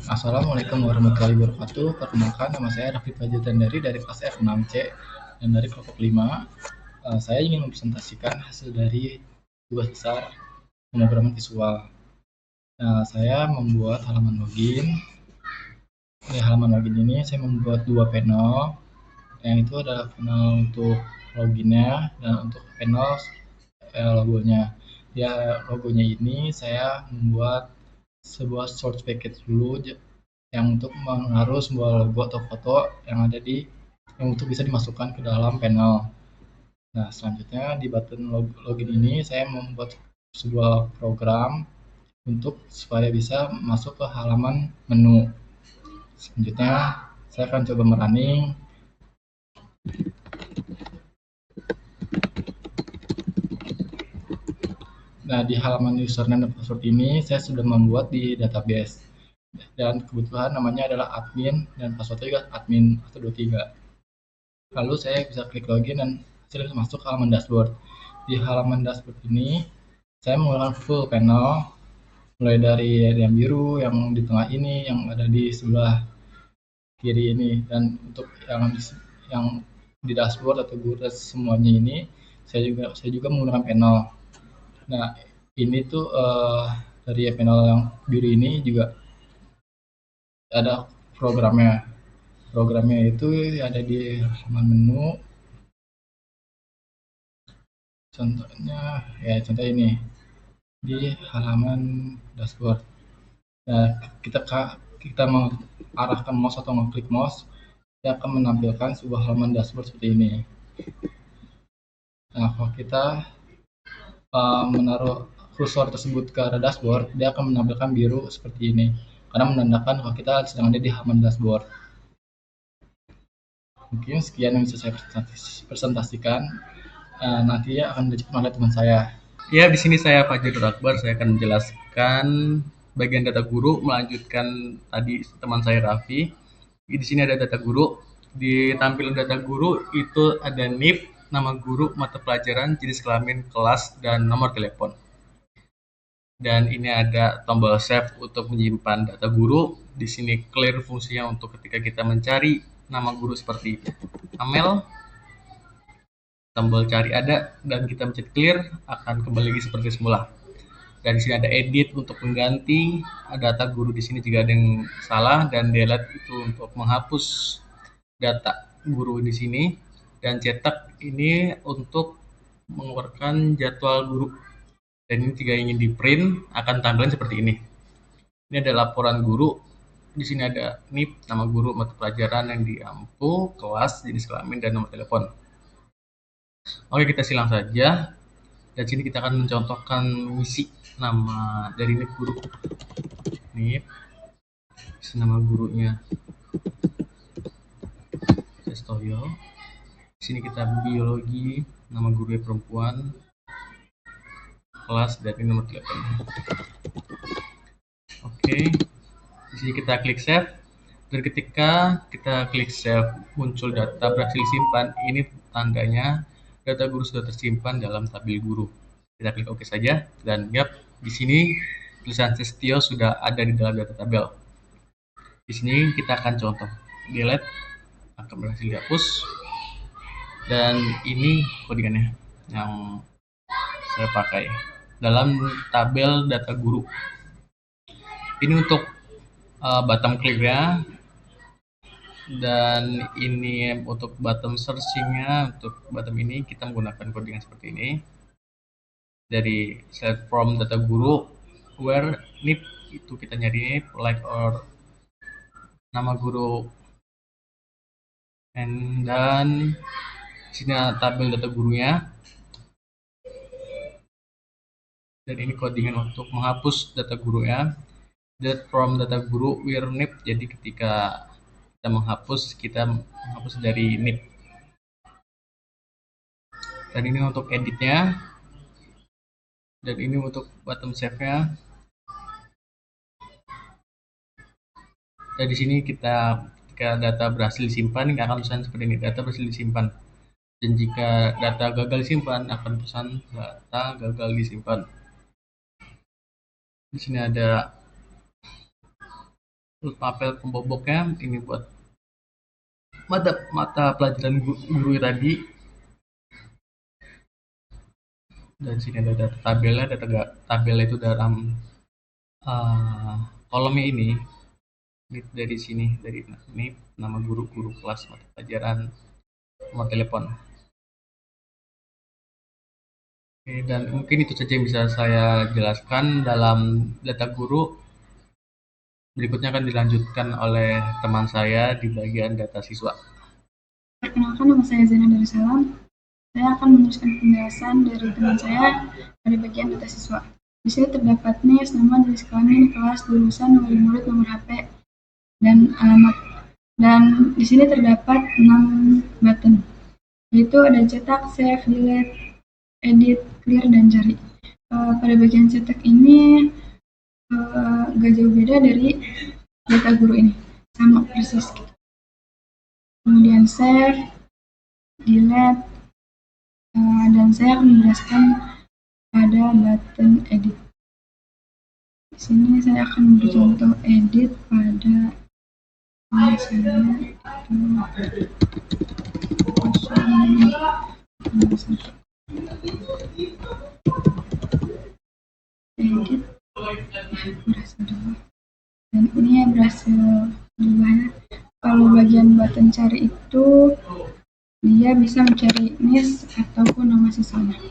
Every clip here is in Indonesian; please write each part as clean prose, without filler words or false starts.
Assalamualaikum warahmatullahi wabarakatuh. Perkenalkan, nama saya Raffi Fajrutandari dari kelas F6C dan dari kelompok 5. Saya ingin mempresentasikan hasil dari tugas besar pemrograman visual. Saya membuat halaman login. Di halaman login ini saya membuat dua panel. Yang itu adalah panel untuk loginnya dan untuk panel logonya. Ya, logonya ini saya membuat sebuah source package dulu yang untuk mengaruh sebuah logo atau foto yang ada yang untuk bisa dimasukkan ke dalam panel. Nah, selanjutnya di button login ini saya membuat sebuah program untuk supaya bisa masuk ke halaman menu. Selanjutnya saya akan coba merunning. Nah, di halaman username dan password ini saya sudah membuat di database. Dan kebetulan namanya adalah admin dan passwordnya juga admin 123. Lalu saya bisa klik login dan hasilnya masuk ke halaman dashboard. Di halaman dashboard ini saya menggunakan full panel, mulai dari yang biru, yang di tengah ini, yang ada di sebelah kiri ini, dan untuk yang di dashboard atau guru semuanya ini saya juga menggunakan panel. Nah, ini tuh dari panel yang biru ini juga ada programnya. Programnya itu ada di halaman menu. Contoh ini di halaman dashboard. Nah, kita mengarahkan mouse atau mengklik mouse, dia akan menampilkan sebuah halaman dashboard seperti ini. Nah, kalau kita menaruh kursor tersebut ke arah dashboard, dia akan menampilkan biru seperti ini, karena menandakan kalau kita sedang ada di halaman dashboard. Mungkin sekian yang bisa saya presentasikan. Nanti akan dilanjutkan oleh teman saya. Ya, di sini saya Fajrul Akbar. Saya akan menjelaskan bagian data guru, melanjutkan tadi teman saya Raffi. Di sini ada data guru. Di tampilan data guru itu ada NIP, nama guru, mata pelajaran, jenis kelamin, kelas, dan nomor telepon. Dan ini ada tombol save untuk menyimpan data guru. Di sini clear fungsinya untuk ketika kita mencari nama guru seperti Amel, tombol cari ada, dan kita mencet clear akan kembali lagi seperti semula. Dan di sini ada edit untuk mengganti data guru. Di sini jika ada yang salah, dan delete itu untuk menghapus data guru di sini, dan cetak ini untuk mengeluarkan jadwal guru. Dan ini jika ingin di print akan tampilan seperti ini. Ini ada laporan guru. Di sini ada NIP, nama guru, mata pelajaran yang diampu, kelas, jenis kelamin, dan nomor telepon. Oke, kita silang saja. Dan sini kita akan mencontohkan misi nama dari NIP guru. NIP, nama gurunya Sestoyo. Di sini kita biologi, nama gurunya perempuan, kelas, dan ini nomor telepon. Oke, di sini kita klik save. Dan ketika kita klik save, muncul data berhasil disimpan. Ini tandanya data guru sudah tersimpan dalam tabel guru. Kita klik OK saja, dan yap, di sini tulisan Sestio sudah ada di dalam data tabel. Di sini kita akan contoh delete, akan berhasil dihapus. Dan ini codingannya yang saya pakai dalam tabel data guru. Ini untuk bottom click-nya, dan ini untuk bottom searching-nya. Untuk bottom ini kita menggunakan codingan seperti ini dari select from data guru where NIP, itu kita nyari NIP like or nama guru, dan sini tabel data gurunya. Dan ini codingan untuk menghapus data guru ya. That from data guru where NIP, jadi ketika kita menghapus dari NIP. Dan ini untuk editnya, dan ini untuk bottom save-nya. Dan di sini ketika data berhasil disimpan, ini akan pesan seperti ini, data berhasil disimpan. Dan jika data gagal disimpan, akan pesan data gagal disimpan. Di sini ada tabel pemboboknya ini buat mata pelajaran guru tadi. Dan sini ada data tabelnya, tabel itu dalam kolomnya ini dari sini, dari ini nama guru kelas, mata pelajaran, nomor telepon. Oke, dan mungkin itu saja yang bisa saya jelaskan dalam data guru. Berikutnya akan dilanjutkan oleh teman saya di bagian data siswa. Perkenalkan, nama saya Zaina Darussalam. Saya akan meneruskan penjelasan dari teman saya pada bagian data siswa. Di sini terdapat NIS, nama, jenis kelamin, kelas, jurusan, nomor murid, nomor HP, dan alamat. Dan di sini terdapat 6 button, yaitu ada cetak, save, delete, edit, clear, dan cari. Pada bagian cetak ini gak jauh beda dari data guru ini, sama persis. Kemudian save, delete, dan saya akan menjelaskan pada button edit. Di sini saya akan bercontoh edit pada misalnya itu 0,1. Edit berhasil dulu, dan ini ya berhasil juga. Kalau bagian button cari itu dia bisa mencari NIS ataupun nama siswanya.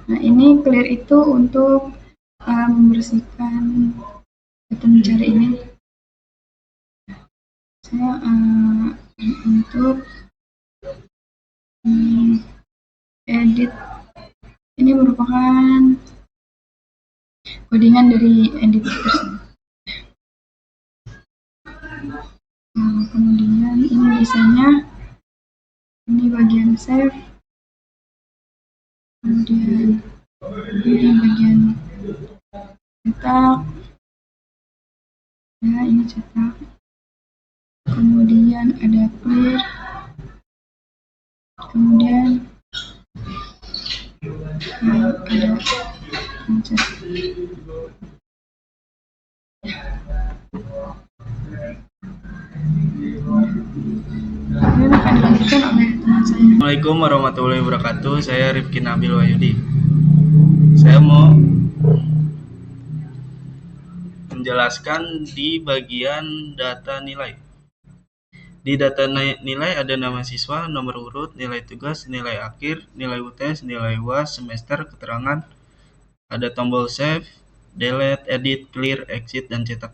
Nah, ini clear itu untuk membersihkan button mencari ini. Saya untuk edit ini merupakan codingan dari edit tersebut. Kemudian ini desainnya, ini bagian save, kemudian ini bagian cetak, ya ini cetak, kemudian ada clear, kemudian ada pencet. Assalamualaikum warahmatullahi wabarakatuh. Saya Rifki Nabil Wahyudi. Saya mau menjelaskan di bagian data nilai. Di data nilai ada nama siswa, nomor urut, nilai tugas, nilai akhir, nilai UTS, nilai UAS, semester, keterangan. Ada tombol save, delete, edit, clear, exit, dan cetak.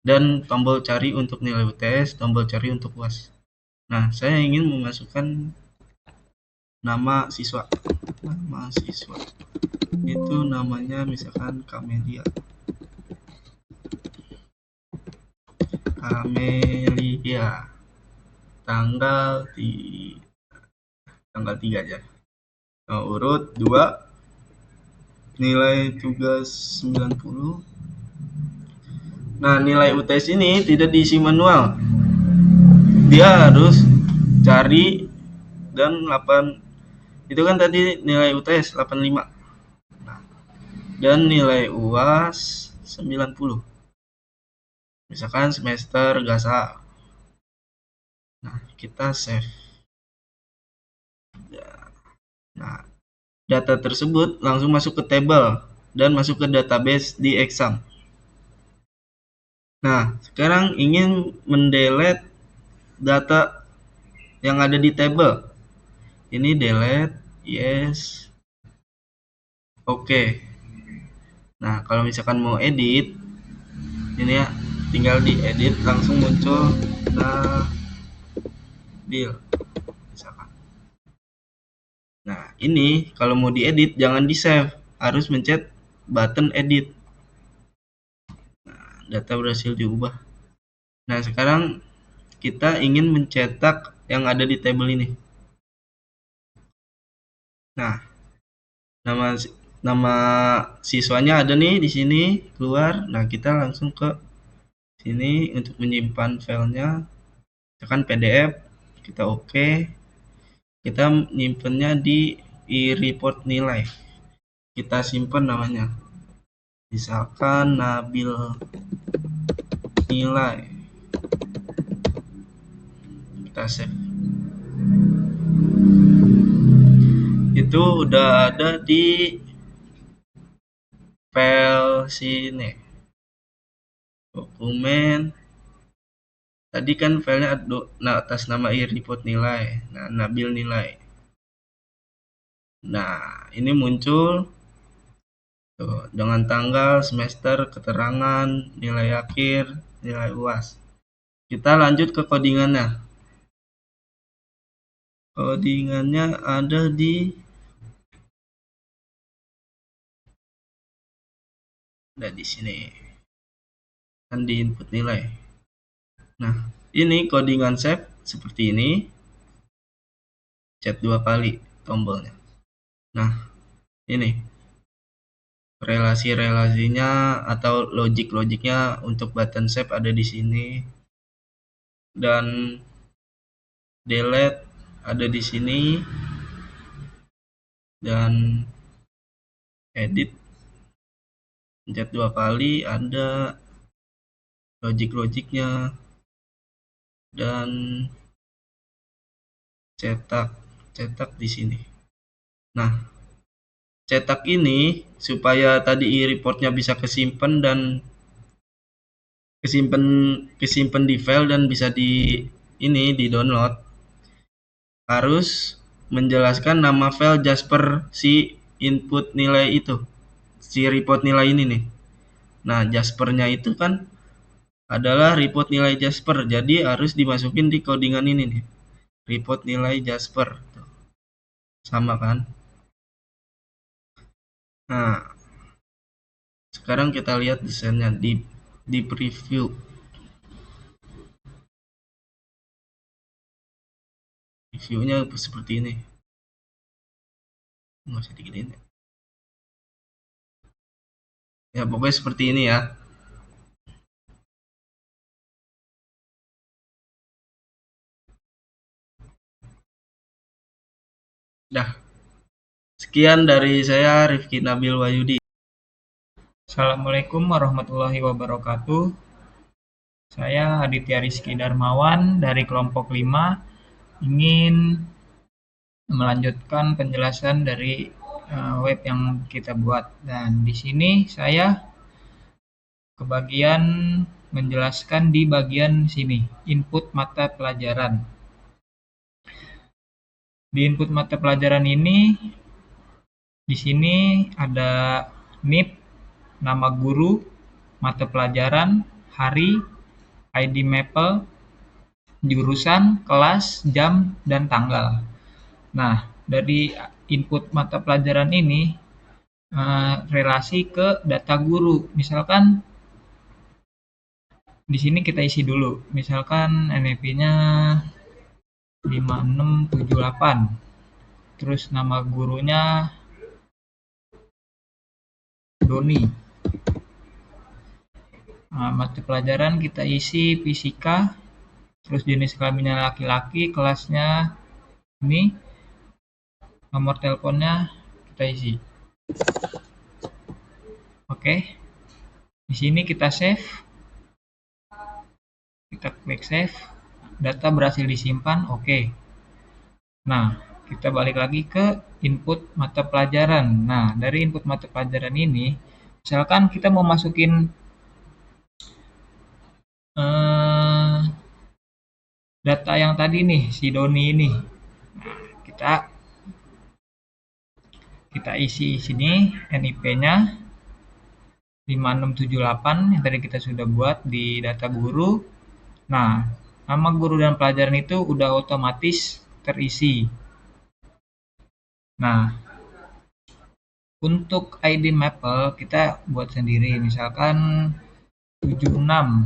Dan tombol cari untuk nilai UTS, tombol cari untuk UAS. Nah, saya ingin memasukkan nama siswa. Nama siswa itu namanya misalkan Kamelia. Tanggal 3 aja. Urut 2, nilai tugas 90. Nah, nilai UTS ini tidak diisi manual. Dia harus cari, dan 8 itu kan tadi nilai UTS 85. Nah, dan nilai UAS 90. Misalkan semester GASA. Nah, kita save. Nah, data tersebut langsung masuk ke table dan masuk ke database di exam. Nah, sekarang ingin mendelete data yang ada di table. Ini delete, yes, oke. Nah, kalau misalkan mau edit, ini ya, tinggal di edit, langsung muncul Nabil misalkan. Nah, ini kalau mau diedit jangan di save, harus mencet button edit. Nah, data berhasil diubah. Nah, sekarang kita ingin mencetak yang ada di table ini. Nah, nama siswanya ada nih di sini, keluar. Nah, kita langsung ke sini untuk menyimpan filenya. Misalkan PDF, kita oke. Kita nyimpennya di e-report nilai. Kita simpan namanya. Misalkan Nabil nilai. Kita save. Itu udah ada di file sini. Dokumen. Tadi kan filenya atas nama report nilai. Nah, Nabil nilai. Nah, ini muncul tuh, dengan tanggal, semester, keterangan, nilai akhir, nilai UAS. Kita lanjut ke codingannya. Codingannya ada di sini. Kan di input nilai. Nah, ini codingan save seperti ini. Cet 2 kali tombolnya. Nah, ini relasi-relasinya atau logik-logiknya untuk button save ada di sini. Dan delete ada di sini. Dan edit pencet 2 kali ada logik-logiknya. Dan cetak di sini. Nah, cetak ini supaya tadi reportnya bisa kesimpan dan kesimpan di file dan bisa di download, harus menjelaskan nama file Jasper si input nilai itu, si report nilai ini nih. Nah, Jaspernya itu kan adalah report nilai Jasper, jadi harus dimasukin di codingan ini nih, report nilai Jasper. Sama kan? Nah, sekarang kita lihat desainnya di preview. Reviewnya seperti ini. Nggak usah diginiin ya. Ya, pokoknya seperti ini ya. Dah. Sekian dari saya, Rifki Nabil Wahyudi. Assalamualaikum warahmatullahi wabarakatuh. Saya Aditya Rizky Darmawan dari kelompok 5 ingin melanjutkan penjelasan dari web yang kita buat, dan di sini saya kebagian menjelaskan di bagian sini, input mata pelajaran. Di input mata pelajaran ini di sini ada NIP, nama guru, mata pelajaran, hari, ID Maple, jurusan, kelas, jam, dan tanggal. Nah, dari input mata pelajaran ini relasi ke data guru. Misalkan di sini kita isi dulu. Misalkan NIP-nya 5678. Terus nama gurunya Doni. Nah, mata pelajaran kita isi fisika. Terus jenis kelaminnya laki-laki, kelasnya ini, nomor teleponnya kita isi. Oke. Di sini kita save. Kita klik save. Data berhasil disimpan. Oke. Nah, kita balik lagi ke input mata pelajaran. Nah, dari input mata pelajaran ini, misalkan kita mau masukin data yang tadi nih, si Doni ini. Nah, kita isi sini NIP-nya 5678 yang tadi kita sudah buat di data guru. Nah, nama guru dan pelajaran itu udah otomatis terisi. Nah, untuk ID Maple kita buat sendiri, misalkan 78.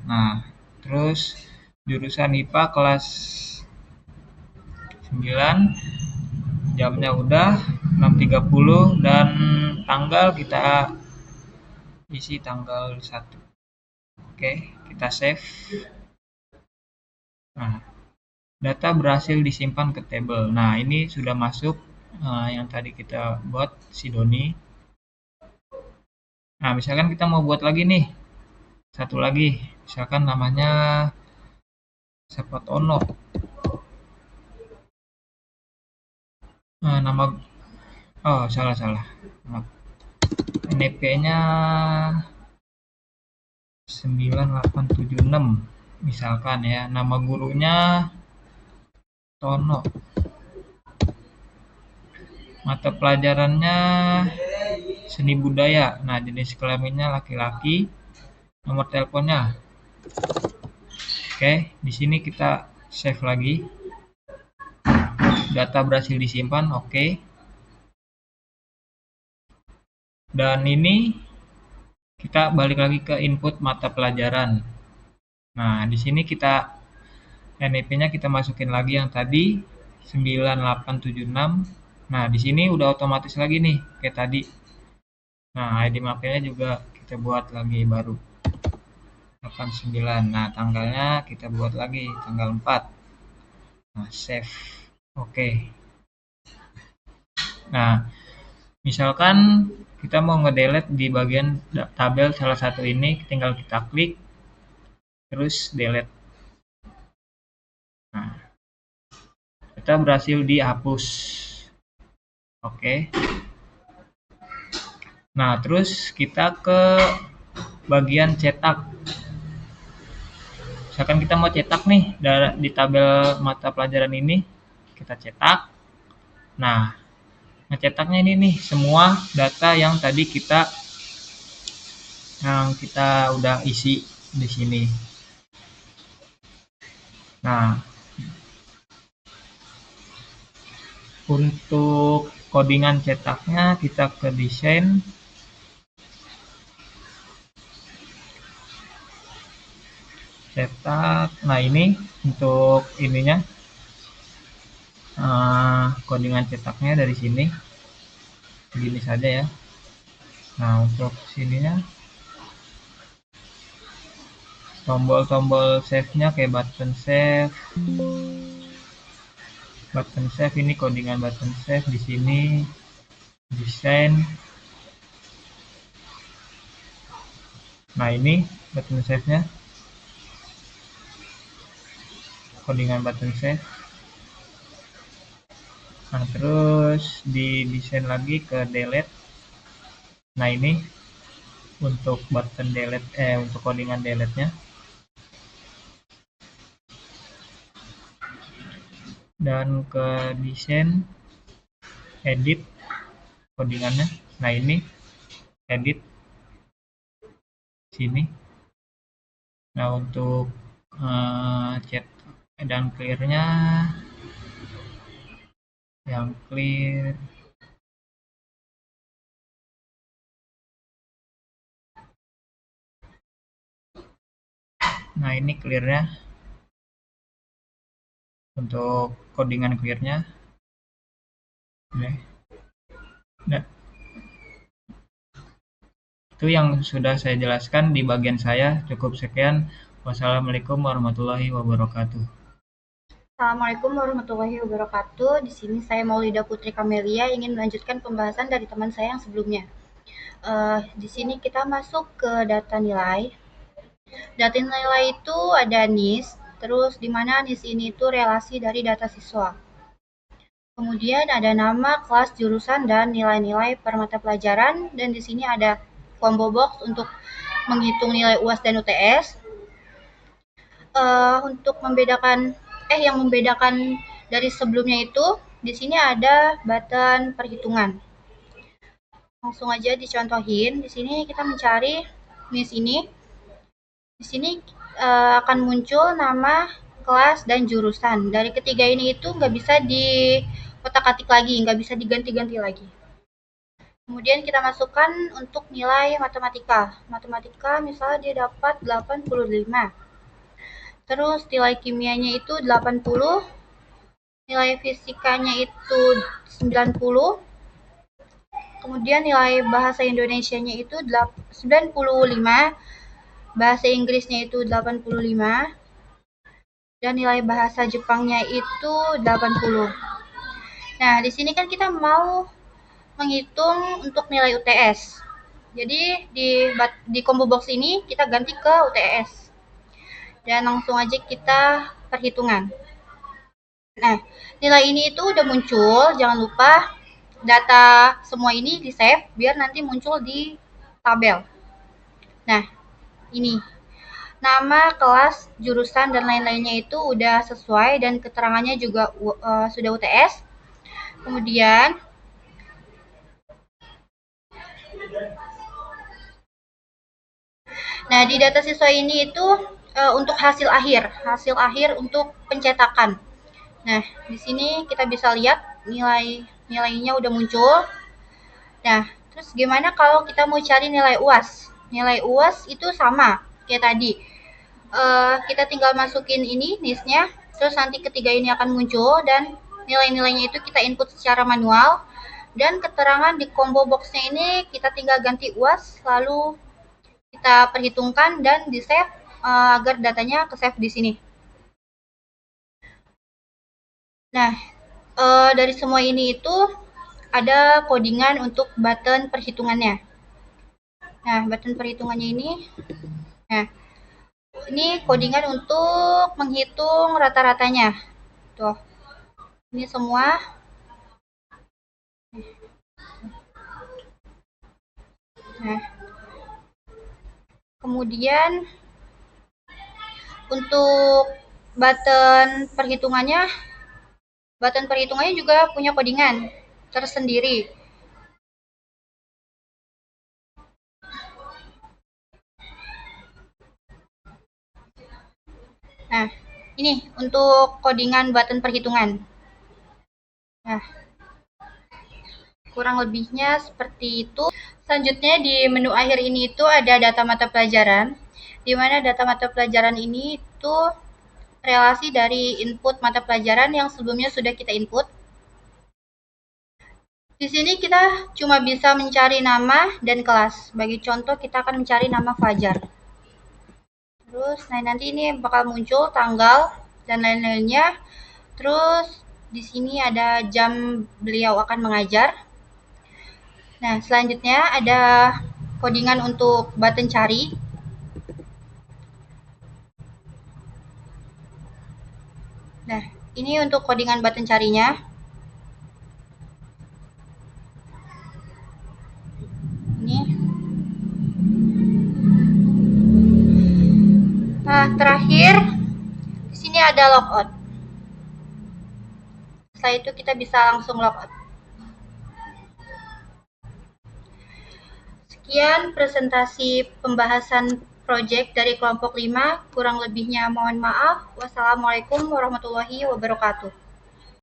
Nah, terus jurusan IPA kelas 9, jamnya udah 6.30 dan tanggal kita isi tanggal 1. Oke, kita save. Nah, data berhasil disimpan ke tabel. Nah, ini sudah masuk yang tadi kita buat si Doni. Nah, misalkan kita mau buat lagi nih, satu lagi, misalkan namanya Sapotono. Nama, oh salah. Maaf. NIP-nya 9876 misalkan ya. Nama gurunya Tono. Mata pelajarannya seni budaya. Nah, jenis kelaminnya laki-laki. Nomor teleponnya. Oke, di sini kita save lagi. Data berhasil disimpan, oke. Dan ini kita balik lagi ke input mata pelajaran. Nah, di sini kita NIP-nya kita masukin lagi yang tadi 9876. Nah, di sini udah otomatis lagi nih kayak tadi. Nah, ID mappingnya juga kita buat lagi baru 89. Nah, tanggalnya kita buat lagi tanggal 4. Nah, save. Oke. Nah, misalkan kita mau ngedelete di bagian tabel salah satu ini, tinggal kita klik terus delete. Nah, kita berhasil dihapus. Oke. Nah, terus kita ke bagian cetak. Misalkan kita mau cetak nih di tabel mata pelajaran ini, kita cetak. Nah, ngecetaknya ini nih semua data yang tadi kita udah isi di sini. Nah, untuk codingan cetaknya kita ke desain. Cetak. Nah, ini untuk ininya codingan cetaknya dari sini. Begini saja ya. Nah, untuk sininya tombol-tombol save-nya kayak button save. Button save ini codingan button save di sini. Desain. Nah, ini button save-nya. Codingan button save. Nah, terus di desain lagi ke delete. Nah, ini untuk button delete untuk codingan delete-nya. Dan ke desain edit codingannya. Nah, ini edit sini. Nah, untuk chat dan clear-nya yang clear. Nah, ini clear-nya. Untuk codingan clear-nya. Nah, itu yang sudah saya jelaskan di bagian saya. Cukup sekian. Wassalamualaikum warahmatullahi wabarakatuh. Assalamualaikum warahmatullahi wabarakatuh. Di sini saya Maulida Putri Kamelia ingin melanjutkan pembahasan dari teman saya yang sebelumnya. Di sini kita masuk ke data nilai. Data nilai itu ada NIS, terus di mana NIS ini itu relasi dari data siswa. Kemudian ada nama, kelas, jurusan, dan nilai-nilai per mata pelajaran. Dan di sini ada combo box untuk menghitung nilai UAS dan UTS. Untuk yang membedakan dari sebelumnya itu, di sini ada button perhitungan. Langsung aja dicontohin. Di sini kita mencari NIS ini. Di sini akan muncul nama, kelas, dan jurusan. Dari ketiga ini itu nggak bisa diotak-atik lagi, nggak bisa diganti-ganti lagi. Kemudian kita masukkan untuk nilai matematika. Matematika misalnya dia dapat 85. Terus nilai kimianya itu 80. Nilai fisikanya itu 90. Kemudian nilai bahasa Indonesianya itu 95. Bahasa Inggrisnya itu 85. Dan nilai bahasa Jepangnya itu 80. Nah, di sini kan kita mau menghitung untuk nilai UTS. Jadi di combo box ini kita ganti ke UTS. Dan langsung aja kita perhitungan. Nah, nilai ini itu udah muncul, jangan lupa data semua ini di save biar nanti muncul di tabel. Nah, ini nama, kelas, jurusan, dan lain-lainnya itu udah sesuai dan keterangannya juga sudah UTS. Kemudian nah, di data siswa ini itu untuk hasil akhir untuk pencetakan. Nah, di sini kita bisa lihat nilainya udah muncul. Nah, terus gimana kalau kita mau cari nilai UAS? Nilai UAS itu sama kayak tadi. Kita tinggal masukin ini NIS-nya, terus nanti ketiga ini akan muncul dan nilai-nilainya itu kita input secara manual, dan keterangan di combo box-nya ini kita tinggal ganti UAS, lalu kita perhitungkan dan di save agar datanya ke save di sini. Nah, dari semua ini itu ada codingan untuk button perhitungannya. Nah, button perhitungannya ini, nah ini codingan untuk menghitung rata-ratanya. Tuh, ini semua. Nah, kemudian untuk button perhitungannya juga punya codingan tersendiri. Nah, ini untuk codingan button perhitungan. Nah, kurang lebihnya seperti itu. Selanjutnya di menu akhir ini itu ada data mata pelajaran, di mana data mata pelajaran ini itu relasi dari input mata pelajaran yang sebelumnya sudah kita input. Di sini kita cuma bisa mencari nama dan kelas. Bagi contoh, kita akan mencari nama Fajar. Terus, nah nanti ini bakal muncul tanggal dan lain-lainnya. Terus di sini ada jam beliau akan mengajar. Nah, selanjutnya ada codingan untuk button cari. Nah, ini untuk codingan button carinya. Ini. Nah, terakhir di sini ada logout. Setelah itu kita bisa langsung logout. Sekian presentasi pembahasan proyek dari kelompok 5. Kurang lebihnya mohon maaf. Wassalamualaikum warahmatullahi wabarakatuh.